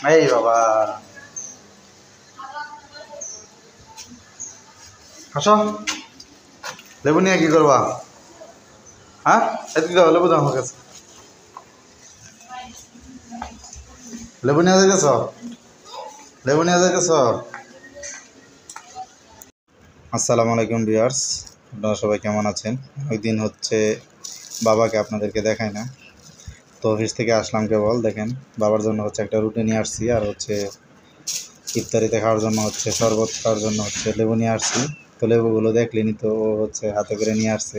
এই বাবা আসো, লেবু নিয়ে কি করবা? হ্যাঁ এদিকে দাও, লেবু দাও আমার কাছে। লেবু নিয়ে যাইতেছ? লেবু নিয়ে যাইতেছ? আসসালামু আলাইকুম ভিউয়ার্স, আপনারা সবাই কেমন আছেন? ওই দিন হচ্ছে বাবাকে আপনাদেরকে দেখাই না, তো অফিস থেকে আসলাম কেবল। দেখেন বাবার জন্য হচ্ছে একটা রুটি নিয়ে আসছি, আর হচ্ছে ইফতারিতে খাওয়ার জন্য হচ্ছে শরবত খাওয়ার জন্য হচ্ছে লেবু নিয়ে আসছি। তো লেবুগুলো দেখলেনি তো, ও হচ্ছে হাতে করে নিয়ে আসছে।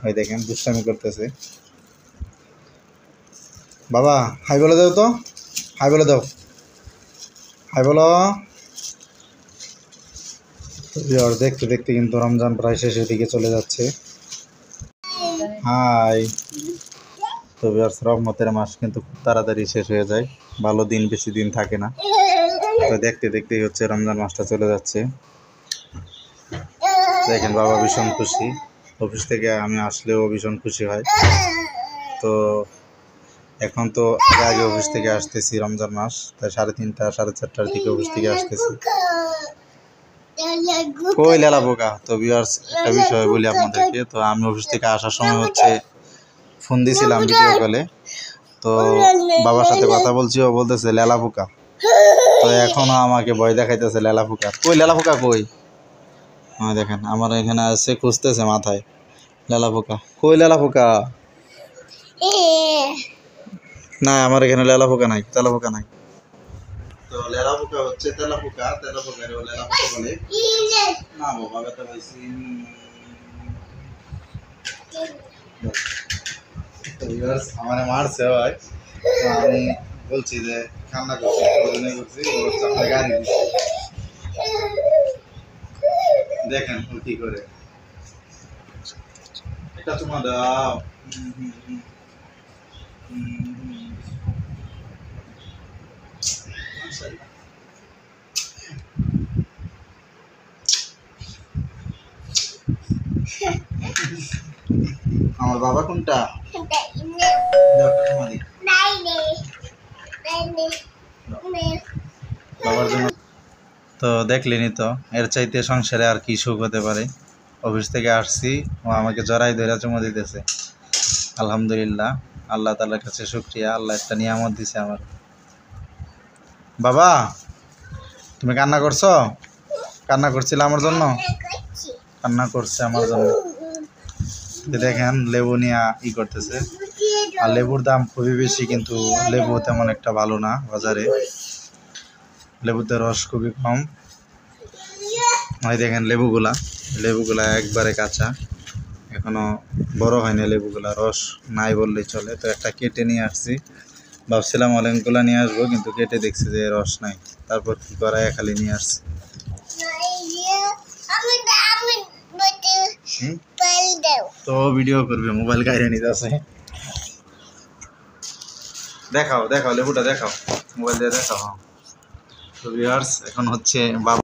ওই দেখেন দুষ্টামি করতেছে। বাবা হাই বলে দাও তো, হাই বলে দাও, হাই বলো। আর দেখতে দেখতে কিন্তু রমজান প্রায় শেষের দিকে চলে যাচ্ছে। হাই। তো ভিউয়ার্স, রহমতের মাস কিন্তু খুব তাড়াতাড়ি শেষ হয়ে যায়, ভালো দিন বেশি দিন থাকে না। তো দেখতে দেখতেই হচ্ছে রমজান মাসটা চলে যাচ্ছে। দেখেন বাবা ভীষণ খুশি, অফিস থেকে আমি আসলেও ভীষণ খুশি হয়। তো এখন তো আগে অফিস থেকে আসতেছি, রমজান মাস তাই 3:30 4:30টার দিকে অফিস থেকে আসতেছি। কই লেলা বোকা। তো ভিউয়ার্স, একটা বিষয় বলি আপনাদেরকে। তো আমি অফিস থেকে আসার সময় হচ্ছে ফোন দিয়েছিলাম ভিডিও কলে, তো বাবার সাথে কথা বলছি, ও বলতেছে লেলা পোকা। তো এখনো আমাকে ভয় দেখাইতেছে লেলা পোকা। কই লেলা পোকা কই? হ্যাঁ দেখেন আমার এখানে আছে, খুঁজতেছে মাথায় লেলা পোকা। কই লেলা পোকা? না আমার এখানে লেলা পোকা নাই, তেলা পোকা নাই। তো লেলা পোকা হচ্ছে তেলা পোকা, তেলা পোকা লেলা পোকা বলে না। বাবা ব্যথা পাইছি। আমার মারছে ভাই, আমি বলছি যে কান্না করছি, করছি ও গাড়ি দিচ্ছে। দেখেন ও কি করে। এটা তোমার দাও। আমার বাবা কোনটা? বাবার জন্য। তো দেখলেনি তো, এর চাইতে সংসারে আর কি সুখ হতে পারে। অফিস থেকে আসছি, ও আমাকে জড়াই ধরে চুমো দিতেছে। আলহামদুলিল্লাহ, আল্লাহ তাআলার কাছে শুকরিয়া, আল্লাহ একটা নিয়ামত দিছে আমার। বাবা তুমি কান্না করছো? কান্না করছিলে আমার জন্য? কান্না করছে আমার জন্য। দেখেন লেবু নিয়ে ই করতেছে, আর লেবুর দাম খুবই বেশি, কিন্তু লেবু তেমন একটা ভালো না বাজারে। লেবুতে রস খুবই কম। দেখেন লেবুগুলা একবারে কাঁচা, এখনো বড় হয়নি লেবুগুলা, রস নাই বললেই চলে। তো একটা কেটে নিয়ে আসছি, ভাবছিলাম অনেকগুলা নিয়ে আসবো, কিন্তু কেটে দেখছি যে রস নাই। তারপর কি করা, খালি নিয়ে আসছি। তো ভিডিও করবে, মোবাইল গাড়ি নিতে আছে। দেখাও দেখাও লেবুটা দেখাও, মোবাইল দিয়ে দেখাও। তো ভিউয়ার্স, এখন হচ্ছে বাবা